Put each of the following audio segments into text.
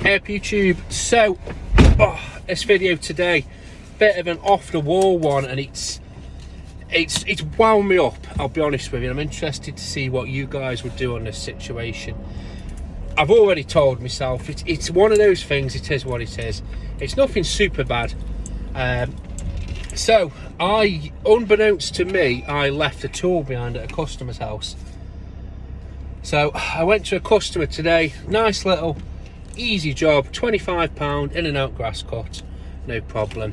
Hey up YouTube. So this video today, bit of an off the wall one, and it's wound me up, I'll be honest with you. I'm interested to see what you guys would do on this situation. I've already told myself it's one of those things. It is what it is. It's nothing super bad. So unbeknownst to me, I left a tool behind at a customer's house. So I went to a customer today, nice little easy job, £25 in and out grass cut, no problem.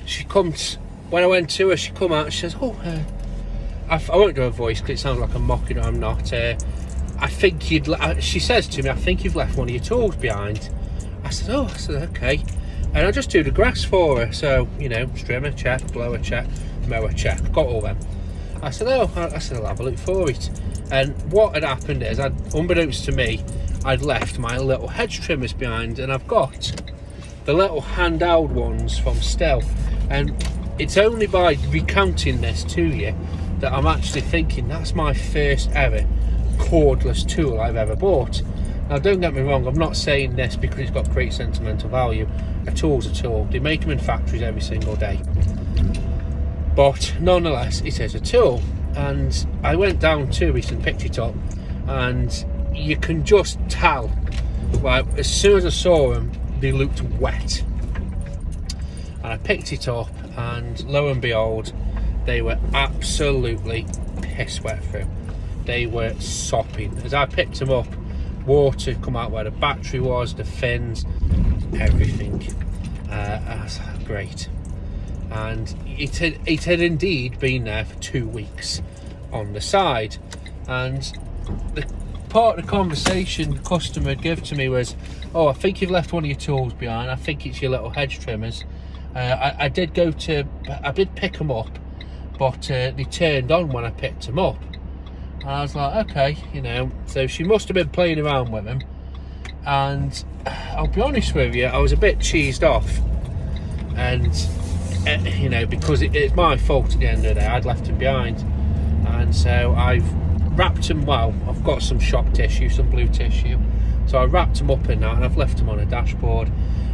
She comes, when I went to her, she come out and she says, I won't do a voice because it sounds like I'm mocking her. I'm not. I think she says to me, I think you've left one of your tools behind. I said, okay. And I just do the grass for her. So, trimmer check, blower check, mower check, got all them. I said, I'll have a look for it. And what had happened is, unbeknownst to me, I'd left my little hedge trimmers behind, and I've got the little handheld ones from Still. And it's only by recounting this to you that I'm actually thinking that's my first ever cordless tool I've ever bought. Now don't get me wrong, I'm not saying this because it's got great sentimental value. A tool's a tool. They make them in factories every single day. But nonetheless, it is a tool. And I went down to it and picked it up, and you can just tell, like, as soon as I saw them, they looked wet. And I picked it up, and lo and behold, they were absolutely piss wet through. They were sopping. As I picked them up, water come out where the battery was, the fins, everything. That's great. And it had indeed been there for 2 weeks on the side. And the part of the conversation the customer gave to me was, I think you've left one of your tools behind. I think it's your little hedge trimmers. I did pick them up, but they turned on when I picked them up. And I was like, okay, so she must have been playing around with them. And I'll be honest with you, I was a bit cheesed off. And because it's my fault at the end of the day. I'd left them behind, and so I've wrapped them well. I've got some shop tissue, some blue tissue, so I wrapped them up in that, and I've left them on a dashboard.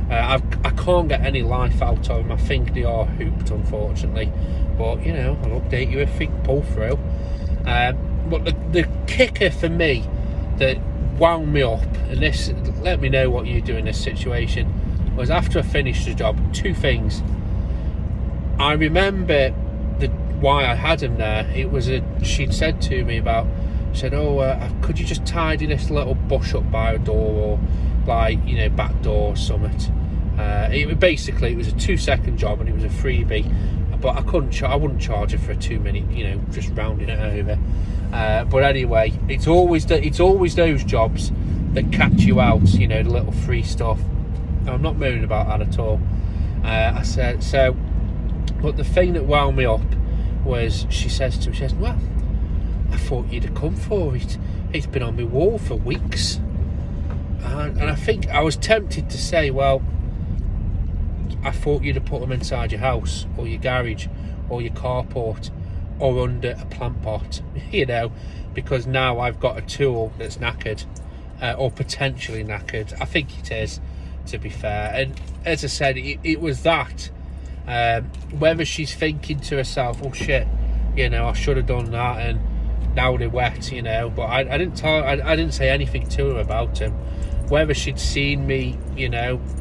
I can't get any life out of them. I think they are hooped, unfortunately, but I'll update you if they pull through. But the kicker for me that wound me up, and this, let me know what you do in this situation, was after I finished the job, two things. I remember why I had him there. It was she'd said to me about, could you just tidy this little bush up by a door, or back door or something. It was a 2-second job, and it was a freebie, but I wouldn't charge her for a 2 minute, just rounding it over. But anyway, it's always those jobs that catch you out, the little free stuff. I'm not moaning about that at all. I said so. But the thing that wound me up was, she says to me, well, I thought you'd have come for it. It's been on my wall for weeks. And I think I was tempted to say, well, I thought you'd have put them inside your house, or your garage, or your carport, or under a plant pot, because now I've got a tool that's knackered, or potentially knackered. I think it is, to be fair. And as I said, it was that. Whether she's thinking to herself, oh shit, I should have done that, and now they're wet, but I didn't say anything to her about him. Whether she'd seen me,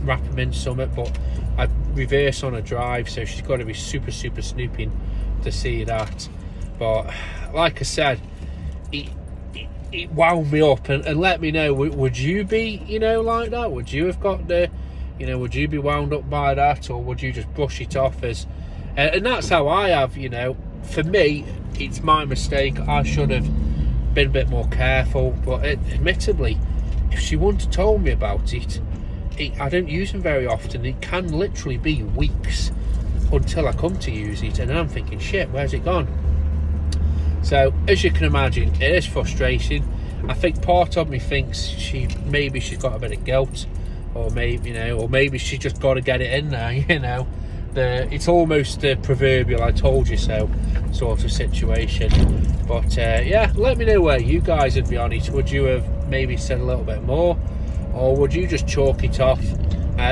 wrap him in something, but I reverse on a drive, so she's got to be super snooping to see that. But like I said, it wound me up, and let me know, would you be, like that? Would you have got the, would you be wound up by that, or would you just brush it off as, and that's how I have, for me, it's my mistake. I should have been a bit more careful, but admittedly, if she wouldn't have told me about it, I don't use them very often. It can literally be weeks until I come to use it, and then I'm thinking, shit, where's it gone? So as you can imagine, it is frustrating. I think part of me thinks maybe she's got a bit of guilt, or maybe she just got to get it in there. It's almost the proverbial "I told you so" sort of situation. But yeah, let me know where you guys would be on it. Would you have maybe said a little bit more, or would you just chalk it off?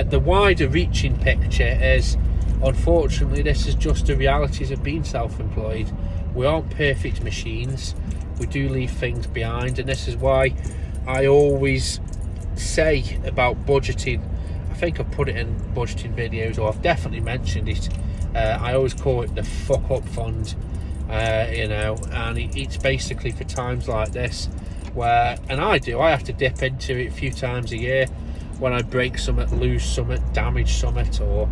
The wider reaching picture is, unfortunately, this is just the realities of being self-employed. We aren't perfect machines. We do leave things behind, and this is why I always say about budgeting. I think I've put it in budgeting videos, or I've definitely mentioned it. I always call it the fuck up fund, you know, and it's basically for times like this where, and I have to dip into it a few times a year when I break something, lose something, damage something, or,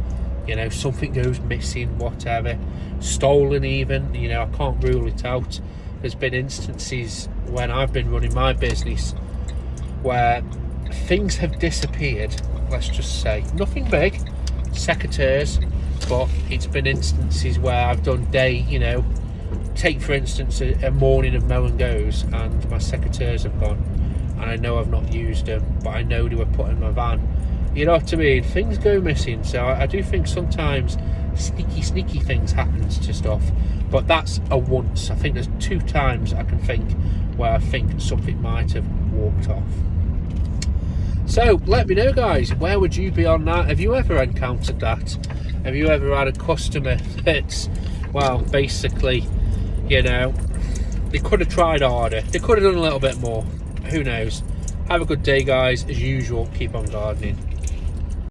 you know, something goes missing, whatever, stolen even, you know, I can't rule it out. There's been instances when I've been running my business where things have disappeared, let's just say, nothing big, secateurs, but it's been instances where I've done you know, take for instance a morning of mow and goes, and my secateurs have gone, and I know I've not used them, but I know they were put in my van. You know what I mean? Things go missing, so I do think sometimes sneaky things happens to stuff, but that's a once. I think there's 2 times I can think where I think something might have walked off. So let me know, guys, where would you be on that? Have you ever encountered that? Have you ever had a customer that's, well, basically, you know, they could have tried harder, they could have done a little bit more, who knows? Have a good day, guys. As usual, keep on gardening.